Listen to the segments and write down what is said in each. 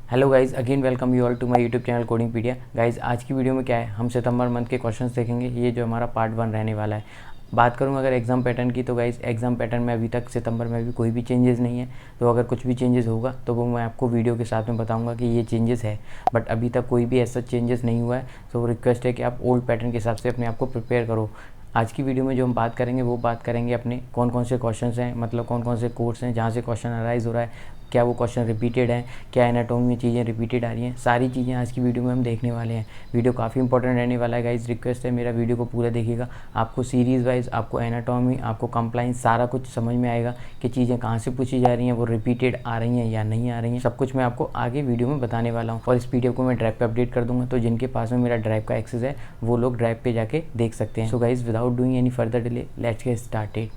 Hello guys, again welcome you all to my YouTube channel Codingpedia. Guys आज की video में क्या है, हम सितंबर मंथ के क्वेश्चंस देखेंगे। ये जो हमारा पार्ट 1 रहने वाला है। बात करूँ अगर एग्ज़ाम पैटर्न की, तो गाइज एग्ज़ाम पैटर्न में अभी तक सितंबर में भी कोई भी चेंजेस नहीं है। तो अगर कुछ भी चेंजेस होगा तो वो मैं आपको वीडियो के साथ में बताऊंगा कि ये चेंजेस है। बट अभी तक कोई भी ऐसा चेंजेस नहीं हुआ है। तो रिक्वेस्ट है कि आप ओल्ड पैटर्न के हिसाब से अपने आप को प्रिपेयर करो। आज की वीडियो में जो हम बात करेंगे वो बात करेंगे अपने कौन कौन से क्वेश्चंस हैं, मतलब कौन कौन से कोर्स हैं जहाँ से क्वेश्चन अराइज हो रहा है, क्या वो क्वेश्चन रिपीटेड हैं, क्या एनाटॉमी में चीज़ें रिपीटेड आ रही हैं। सारी चीज़ें आज की वीडियो में हम देखने वाले हैं। वीडियो काफ़ी इंपॉर्टेंट रहने वाला है गाइज। रिक्वेस्ट है मेरा वीडियो को पूरा देखिएगा। आपको सीरीज़ वाइज, आपको एनाटॉमी, आपको कंप्लाइंस सारा कुछ समझ में आएगा कि चीज़ें कहाँ से पूछी जा रही हैं, वो रिपीटेड आ रही हैं या नहीं आ रही हैं। सब कुछ मैं आपको आगे वीडियो में बताने वाला हूँ। और इस पीडीएफ को मैं ड्राइव पे अपडेट कर दूँगा, तो जिनके पास में मेरा ड्राइव का एक्सेस है वो लोग ड्राइव पे जाके देख सकते हैं। So guys without doing any further delay, let's get started.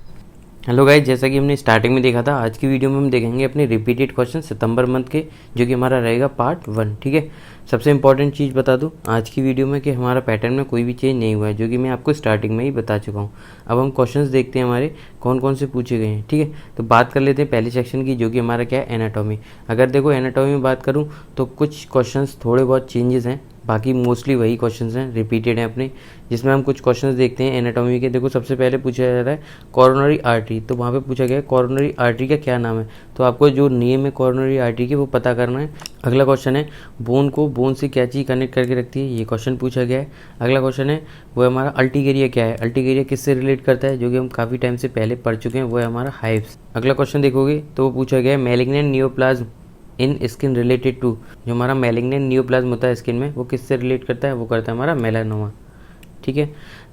Hello guys, जैसा कि हमने स्टार्टिंग में देखा था, आज की वीडियो में हम देखेंगे अपने रिपीटेड क्वेश्चन सितंबर मंथ के, जो कि हमारा रहेगा पार्ट 1। ठीक है, सबसे इंपॉर्टेंट चीज़ बता दूं आज की वीडियो में कि हमारा पैटर्न में कोई भी चेंज नहीं हुआ है, जो कि मैं आपको स्टार्टिंग में ही बता चुका हूं। अब हम क्वेश्चंस देखते हैं हमारे कौन कौन से पूछे गए हैं। ठीक है, तो बात कर लेते हैं पहले सेक्शन की, जो कि हमारा क्या है, एनाटॉमी। अगर देखो एनाटॉमी में बात करूँ तो कुछ क्वेश्चन थोड़े बहुत चेंजेस हैं, बाकी मोस्टली वही क्वेश्चंस हैं, रिपीटेड हैं अपने। जिसमें हम कुछ क्वेश्चंस देखते हैं एनाटॉमी के। देखो सबसे पहले पूछा जा रहा है कॉरोनरी आर्टरी, तो वहाँ पे पूछा गया है कॉरोनरी आर्टरी का क्या नाम है। तो आपको जो नेम है कॉरोनरी आर्टरी की वो पता करना है। अगला क्वेश्चन है बोन को बोन से क्या चीज़ कनेक्ट करके रखती है, ये क्वेश्चन पूछा गया है। अगला क्वेश्चन है वो हमारा अल्टीकेरिया क्या है, अल्टीकेरिया किससे रिलेट करता है, जो कि हम काफ़ी टाइम से पहले पढ़ चुके हैं, वो है हमारा हाइव्स। अगला क्वेश्चन देखोगे तो वो पूछा गया है malignant neoplasm in skin related to, जो हमारा मैलिग्नेंट नियोप्लाज्म होता है स्किन में, वो किससे रिलेट करता है, वो करता है हमारा मेलानोमा। ठीक है,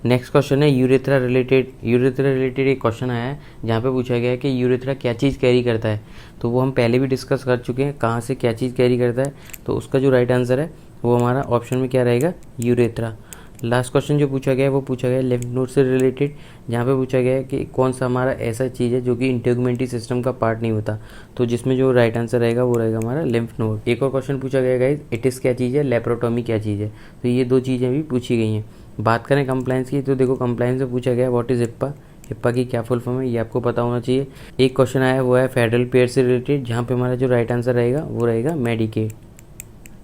नेक्स्ट क्वेश्चन है यूरेथ्रा रिलेटेड। यूरेथ्रा रिलेटेड एक क्वेश्चन आया है जहाँ पे पूछा गया है कि यूरेथ्रा क्या चीज़ कैरी करता है। तो वो हम पहले भी डिस्कस कर चुके हैं, कहाँ से क्या चीज़ कैरी करता है। तो उसका जो राइट आंसर है वो हमारा ऑप्शन में क्या रहेगा, यूरेथ्रा। लास्ट क्वेश्चन जो पूछा गया है वो पूछा गया है लिम्फ नोड से रिलेटेड, जहाँ पे पूछा गया है कि कौन सा हमारा ऐसा चीज़ है जो कि इंटेगुमेंटी सिस्टम का पार्ट नहीं होता। तो जिसमें जो राइट आंसर रहेगा वो रहेगा हमारा लिम्फ नोड। एक और क्वेश्चन पूछा गया गाइस, इटिस क्या चीज़ है, लेप्रोटोमी क्या चीज़ है। तो ये दो चीज़ें भी पूछी गई हैं। बात करें कंप्लाइंस की, तो देखो कंप्लाइंस में पूछा गया व्हाट इज़ हिप्पा, हिप्पा की क्या फुल फॉर्म है, ये आपको पता होना चाहिए। एक क्वेश्चन आया वो है फेडरल पेयर से रिलेटेड, जहाँ पे हमारा जो राइट आंसर रहेगा वो रहेगा मेडिकेड।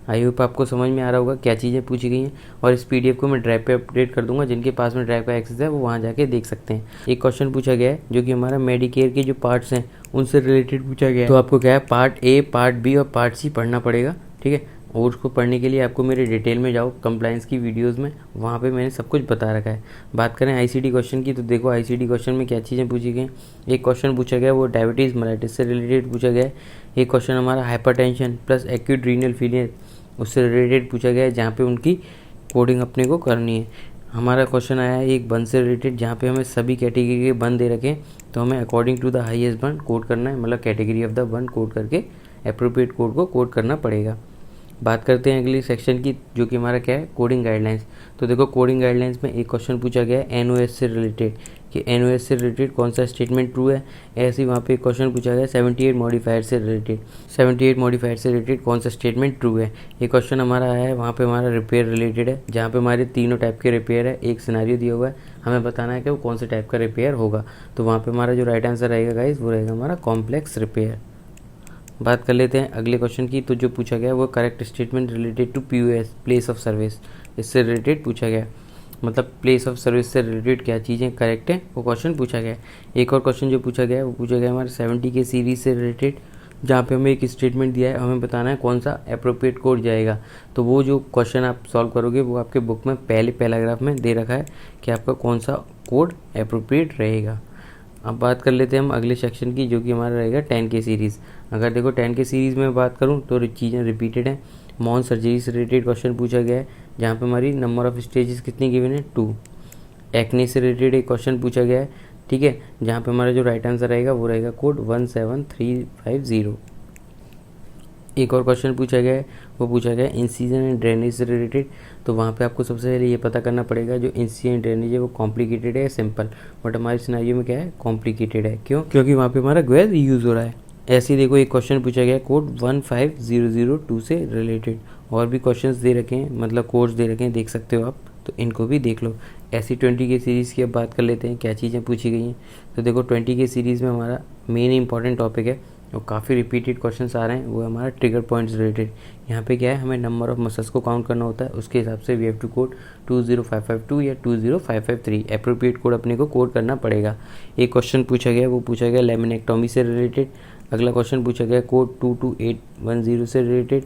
आई होप आपको समझ में आ रहा होगा क्या चीज़ें पूछी गई हैं। और इस पीडीएफ को मैं ड्राइव पे अपडेट कर दूंगा, जिनके पास में ड्राइव का एक्सेस है वो वहाँ जाके देख सकते हैं। एक क्वेश्चन पूछा गया है जो कि हमारा मेडिकेयर के जो पार्ट्स हैं उनसे रिलेटेड पूछा गया है। तो आपको क्या है, पार्ट ए, पार्ट बी और पार्ट सी पढ़ना पड़ेगा। ठीक है, और उसको पढ़ने के लिए आपको मेरे डिटेल में जाओ कंप्लाइंस की वीडियोस में, वहाँ पे मैंने सब कुछ बता रखा है। बात करें आईसीडी क्वेश्चन की, तो देखो आईसीडी क्वेश्चन में क्या चीज़ें पूछी गई। एक क्वेश्चन पूछा गया वो डायबिटीज़ मेलाइटिस से रिलेटेड पूछा गया है। एक क्वेश्चन हमारा hypertension plus acute renal failure उससे रिलेटेड पूछा गया है, जहाँ पे उनकी कोडिंग अपने को करनी है। हमारा क्वेश्चन आया है एक बन से रिलेटेड, जहाँ पे हमें सभी कैटेगरी के बन दे रखे हैं, तो हमें अकॉर्डिंग टू द हाईएस्ट बन कोड करना है, मतलब कैटेगरी ऑफ द बन कोड करके अप्रोप्रिएट कोड को कोड करना पड़ेगा। बात करते हैं अगली सेक्शन की, जो कि हमारा क्या है, कोडिंग गाइडलाइंस। तो देखो कोडिंग गाइडलाइंस में एक क्वेश्चन पूछा गया है एनओएस से रिलेटेड, कि एनओएस से रिलेटेड कौन सा स्टेटमेंट ट्रू है। ऐसे ही वहाँ पे एक क्वेश्चन पूछा गया 78 मॉडिफायर से रिलेटेड, 78 मॉडिफायर से रिलेटेड कौन सा स्टेटमेंट ट्रू है। ये क्वेश्चन हमारा आया है, वहाँ पे हमारा रिपेयर रिलेटेड है, जहाँ पे हमारे तीनों टाइप के रिपेयर है। एक सिनारियो दिया हुआ है, हमें बताना है कि वो कौन से टाइप का रिपेयर होगा। तो वहाँ पे हमारा जो राइट आंसर रहेगा गाइस वो रहेगा हमारा कॉम्प्लेक्स रिपेयर। बात कर लेते हैं अगले क्वेश्चन की, तो जो पूछा गया वो correct statement related to POS, place of service, इससे रिलेटेड पूछा गया। मतलब प्लेस ऑफ सर्विस से रिलेटेड क्या चीज़ें करेक्ट है, वो क्वेश्चन पूछा गया। एक और क्वेश्चन जो पूछा गया है वो पूछा गया हमारे 70 के सीरीज से रिलेटेड, जहाँ पे हमें एक स्टेटमेंट दिया है, हमें बताना है कौन सा अप्रोप्रिएट कोड जाएगा। तो वो जो क्वेश्चन आप सॉल्व करोगे वो आपके बुक में पहले पैराग्राफ में दे रखा है कि आपका कौन सा कोड अप्रोप्रिएट रहेगा। अब बात कर लेते हैं हम अगले सेक्शन की, जो कि हमारा रहेगा 10 के सीरीज़। अगर देखो 10 के सीरीज़ में बात करूँ तो चीज़ें रिपीटेड हैं। मॉन सर्जरी से रिलेटेड क्वेश्चन पूछा गया है, जहाँ पे हमारी नंबर ऑफ स्टेजेस कितनी गिवन है, 2। एक्ने से रिलेटेड एक क्वेश्चन पूछा गया है, ठीक है, जहाँ पे हमारा जो राइट आंसर रहेगा वो रहेगा कोड 17350। एक और क्वेश्चन पूछा गया है, वो पूछा गया है इंसिजन एंड ड्रेनेज से रिलेटेड। तो वहाँ पे आपको सबसे पहले ये पता करना पड़ेगा जो इंसिजन एंड ड्रेनेज है वो कॉम्प्लिकेटेड है या सिंपल। बट हमारे सिनेरियो में क्या है, कॉम्प्लिकेटेड है। क्यों? क्योंकि वहाँ पे हमारा ग्वेज यूज़ हो रहा है। ऐसे ही देखो एक क्वेश्चन पूछा गया है कोड 15002 से रिलेटेड। और भी क्वेश्चंस दे रखे हैं, मतलब कोड्स दे रखे हैं, देख सकते हो आप, तो इनको भी देख लो। ऐसी 20 के सीरीज़ की अब बात कर लेते हैं क्या चीज़ें पूछी गई हैं। तो देखो 20 के सीरीज़ में हमारा मेन इंपॉर्टेंट टॉपिक है और काफ़ी रिपीटेड क्वेश्चंस आ रहे हैं वो है हमारा ट्रिगर पॉइंट्स रिलेटेड। यहाँ पे क्या है, हमें नंबर ऑफ मसल्स को काउंट करना होता है, उसके हिसाब से वी हैव टू कोड 20552 या 20553 एप्रोप्रिएट कोड अपने को कोड करना पड़ेगा। एक क्वेश्चन पूछा गया, वो पूछा गया लेमिनेक्टोमी से रिलेटेड। अगला क्वेश्चन पूछा गया कोड 22810 से रिलेटेड।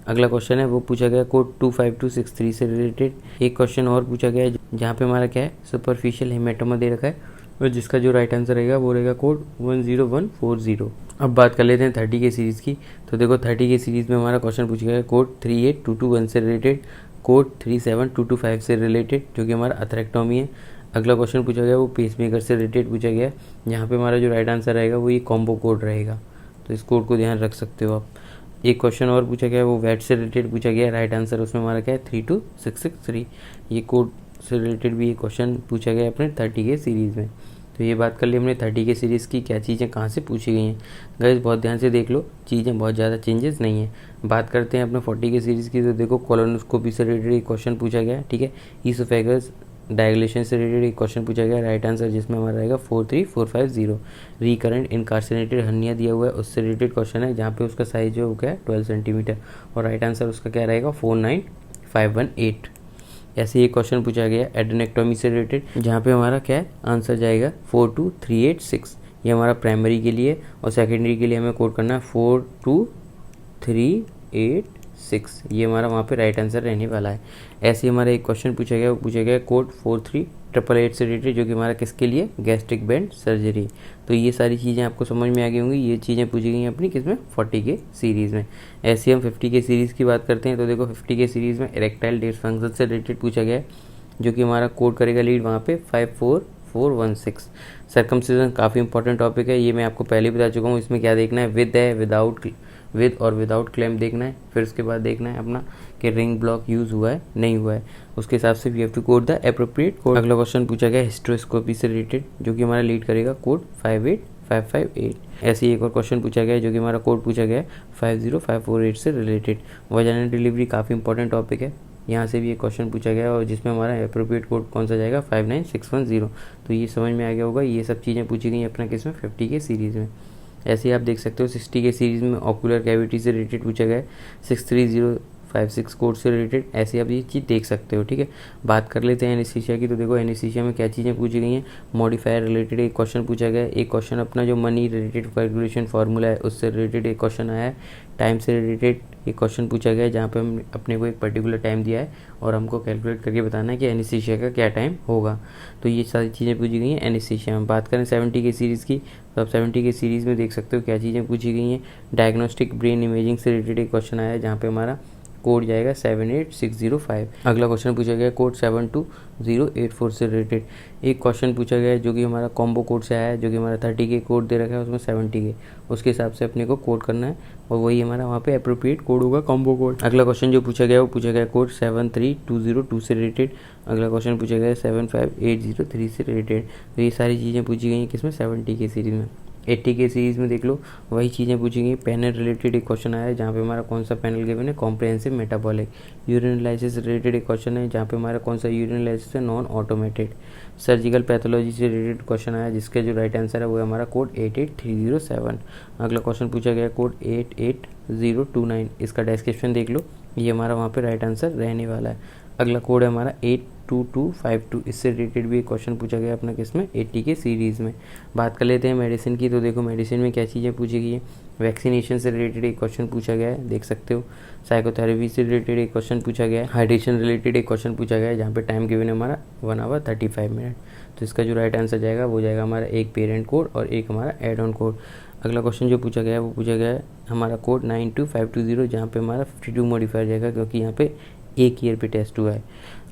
अगला क्वेश्चन है वो पूछा गया कोड 25263 से रिलेटेड। एक क्वेश्चन और पूछा गया जहाँ पे हमारा क्या है, सुपरफिशियल हेमेटोमा दे रखा है और जिसका जो राइट आंसर रहेगा वो रहेगा कोड 10140। अब बात कर लेते हैं 30 के सीरीज़ की। तो देखो 30 के सीरीज़ में हमारा क्वेश्चन पूछा गया कोड 38221 से रिलेटेड, कोड 37225 से रिलेटेड जो कि हमारा अथरेक्टोमी है। अगला क्वेश्चन पूछा गया वो पेसमेकर से रिलेटेड पूछा गया, जहाँ पे हमारा जो राइट आंसर रहेगा वो ये कॉम्बो कोड रहेगा, तो इस कोड को ध्यान रख सकते हो आप। एक क्वेश्चन और पूछा गया वो वैट से रिलेटेड पूछा गया, राइट आंसर उसमें हमारा क्या है 32663। ये कोड से रिलेटेड भी ये क्वेश्चन पूछा गया अपने 30 के सीरीज़ में। तो ये बात कर ली हमने 30 के सीरीज़ की क्या चीज़ें कहाँ से पूछी गई हैं। गाइस बहुत ध्यान से देख लो, चीज़ें बहुत ज़्यादा चेंजेस नहीं है। बात करते हैं अपने 40 के सीरीज़ की। तो देखो कोलोनोस्कोपी से रिलेटेड एक क्वेश्चन पूछा गया, ठीक है। ईसोफेगस डायलेशन से रिलेटेड एक क्वेश्चन पूछा गया, राइट आंसर जिसमें हमारा रहेगा 43450। रिकरेंट इनकार्सिनेटेड हर्निया दिया हुआ है, उससे रिलेटेड क्वेश्चन है जहाँ पे उसका साइज जो है वो क्या है 12 सेंटीमीटर और राइट आंसर उसका क्या रहेगा 49518। ऐसे एक क्वेश्चन पूछा गया एडेनेक्टोमी से रिलेटेड, जहाँ पे हमारा क्या है आंसर जाएगा 42386। ये हमारा प्राइमरी के लिए और सेकेंडरी के लिए हमें कोड करना है 42386। ये हमारा वहाँ पे राइट आंसर रहने वाला है। ऐसे ही हमारा एक क्वेश्चन पूछा गया, वो पूछा गया कोड 43888 से रिलेटेड, जो कि हमारा किसके लिए गैस्ट्रिक बैंड सर्जरी। तो ये सारी चीज़ें आपको समझ में आ गई होंगी। ये चीज़ें पूछी गई हैं अपनी किसमें 40 के सीरीज़ में। ऐसे हम 50 के सीरीज़ की बात करते हैं। तो देखो 50 के सीरीज़ में इरेक्टाइल डिसफंक्शन से रिलेटेड पूछा गया है, जो कि हमारा कोड करेगा लीड वहाँ पे 54416। सर्कमसिजन काफ़ी इंपॉर्टेंट टॉपिक है, ये मैं आपको पहले बता चुका हूँ। इसमें क्या देखना है, विद है, विद और विदाउट क्लेम देखना है। फिर उसके बाद देखना है अपना कि रिंग ब्लॉक यूज़ हुआ है नहीं हुआ है, उसके हिसाब से we have to code the appropriate code. अगला क्वेश्चन पूछा गया हिस्ट्रोस्कोपी से रिलेटेड, जो कि हमारा लीड करेगा कोड 58558। ऐसे ही एक और क्वेश्चन पूछा गया जो कि हमारा कोड पूछा गया 50548 से रिलेटेड। वजाइनल डिलीवरी काफ़ी इंपॉर्टेंट टॉपिक है, यहाँ से भी एक क्वेश्चन पूछा गया और जिसमें हमारा एप्रोप्रिएट कोड कौन सा जाएगा 59610। तो ये समझ में आ गया होगा, ये सब चीज़ें पूछी गई अपना किसमें 50 के सीरीज़ में। ऐसे ही आप देख सकते हो 60 के सीरीज़ में ऑकुलर कैविटी से रिलेटेड पूछा गया है 63056 कोड से रिलेटेड। ऐसे आप ये चीज़ देख सकते हो, ठीक है। बात कर लेते हैं एनेस्थीसिया की। तो देखो एनेस्थीसिया में क्या चीज़ें पूछी गई हैं, मॉडिफायर रिलेटेड एक क्वेश्चन पूछा गया है। एक क्वेश्चन अपना जो मनी रिलेटेड कैलकुलेशन फार्मूला है उससे रिलेटेड एक क्वेश्चन आया है। टाइम से रिलेटेड एक क्वेश्चन पूछा गया है, जहाँ पे हम अपने को एक पर्टिकुलर टाइम दिया है और हमको कैलकुलेट करके बताना है कि एनेस्थीसिया का क्या टाइम होगा। तो ये सारी चीज़ें पूछी गई हैं एनेस्थीसिया में। बात करें 70 के सीरीज़ की, तो आप 70 के सीरीज़ में देख सकते हो क्या चीज़ें पूछी गई हैं। डायग्नोस्टिक ब्रेन इमेजिंग से रिलेटेड एक क्वेश्चन आया है, जहाँ पे हमारा कोड जाएगा 78605। अगला क्वेश्चन पूछा गया कोड 72084 से रिलेटेड। एक क्वेश्चन पूछा गया है जो कि हमारा कॉम्बो कोड से आया है, जो कि हमारा 30 के कोड दे रखा है, उसमें 70 के, उसके हिसाब से अपने को कोड करना है और वही हमारा वहाँ पे एप्रोप्रिएट कोड होगा कॉम्बो कोड। अगला क्वेश्चन जो पूछा गया वो पूछा गया कोड 73202 से रिलेटेड। अगला क्वेश्चन पूछा गया 75803 से रिलेटेड। तो ये सारी चीज़ें पूछी गई हैं किसमें 70 के सीरीज़ में। 80 के सीरीज़ में देख लो वही चीज़ें पूछी गई। पैनल रिलेटेड एक क्वेश्चन आया है, जहाँ पे हमारा कौन सा पैनल गिवन है कॉम्प्रिहेंसिव मेटाबॉलिक। यूरिनलाइसिस रिलेटेड एक क्वेश्चन है, जहाँ पे हमारा कौन सा यूरिनलाइसिस है नॉन ऑटोमेटेड। सर्जिकल पैथोलॉजी से रिलेटेड क्वेश्चन आया, जिसका जो राइट आंसर है वो है हमारा कोड 88307। अगला क्वेश्चन पूछा गया कोड 88029। इसका डिस्क्रिप्शन देख लो, ये हमारा वहाँ पे राइट आंसर रहने वाला है। अगला कोड है हमारा 82252। इससे रिलेटेड भी एक क्वेश्चन पूछा गया अपना किसमें 80 के सीरीज़ में। बात कर लेते हैं मेडिसिन की। तो देखो मेडिसिन में क्या चीज़ें पूछी गई है। वैक्सीनेशन से रिलेटेड एक क्वेश्चन पूछा गया है, देख सकते हो। साइकोथेरेपी से रिलेटेड एक क्वेश्चन पूछा गया है। हाइड्रेशन रिलेटेड एक क्वेश्चन पूछा गया है, जहाँ पे टाइम गिवन है हमारा 1 आवर 35 मिनट। तो इसका जो राइट आंसर जाएगा वो जाएगा हमारा एक पेरेंट कोड और एक हमारा एड ऑन कोड। अगला क्वेश्चन जो पूछा गया है वो पूछा गया है हमारा कोड 92520, जहाँ पे हमारा 52 मॉडिफायर जाएगा, क्योंकि यहाँ पे एक ईयर पे टेस्ट हुआ है।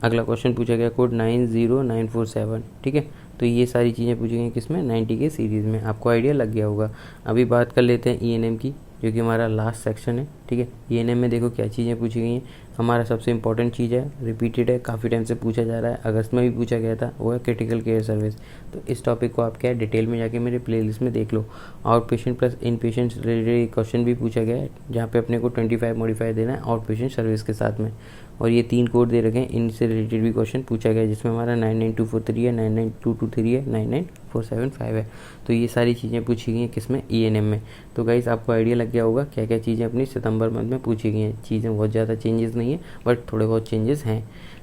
अगला क्वेश्चन पूछा गया कोड 90947, ठीक है। तो ये सारी चीज़ें पूछी गई किसमें 90 के सीरीज़ में। आपको आइडिया लग गया होगा। अभी बात कर लेते हैं ENM की, जो कि हमारा लास्ट सेक्शन है। ठीक है। ENM में देखो क्या चीज़ें पूछी गई हैं। हमारा सबसे इंपॉर्टेंट चीज़ है, रिपीटेड है, काफ़ी टाइम से पूछा जा रहा है, अगस्त में भी पूछा गया था, वो है क्रिटिकल केयर सर्विस। तो इस टॉपिक को आप क्या है डिटेल में जाके मेरे प्लेलिस्ट में देख लो। आउट पेशेंट प्लस इन पेशेंट रिलेटेड क्वेश्चन भी पूछा गया है, जहाँ पे अपने को 25 मॉडिफायर देना है आउट पेशेंट सर्विस के साथ में। और ये 3 कोड दे रखे हैं, इनसे रिलेटेड भी क्वेश्चन पूछा गया है, जिसमें हमारा 99243 है, 99223 है, 99475 है। तो ये सारी चीज़ें पूछी गई हैं किसमें, ENM में। तो गाइस आपको आइडिया लग गया होगा क्या क्या चीज़ें अपनी सितंबर मंथ में पूछी गई हैं। चीज़ें बहुत ज़्यादा चेंजेस नहीं है, बट थोड़े बहुत चेंजेस हैं,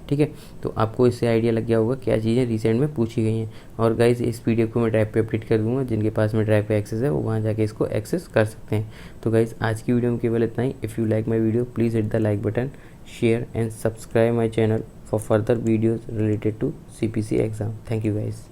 ठीक है। तो आपको इससे आइडिया लग गया होगा क्या चीज़ें रिसेंट में पूछी गई हैं। और गाइस इस PDF को मैं ड्राइव पे अपडेट कर दूंगा, जिनके पास में ड्राइव पे एक्सेस है वो वहाँ जाके इसको एक्सेस कर सकते हैं। तो गाइस आज की वीडियो में केवल इतना ही। If you like my video please hit the like button, share and subscribe my channel for further videos related to CPC exam. Thank you guys.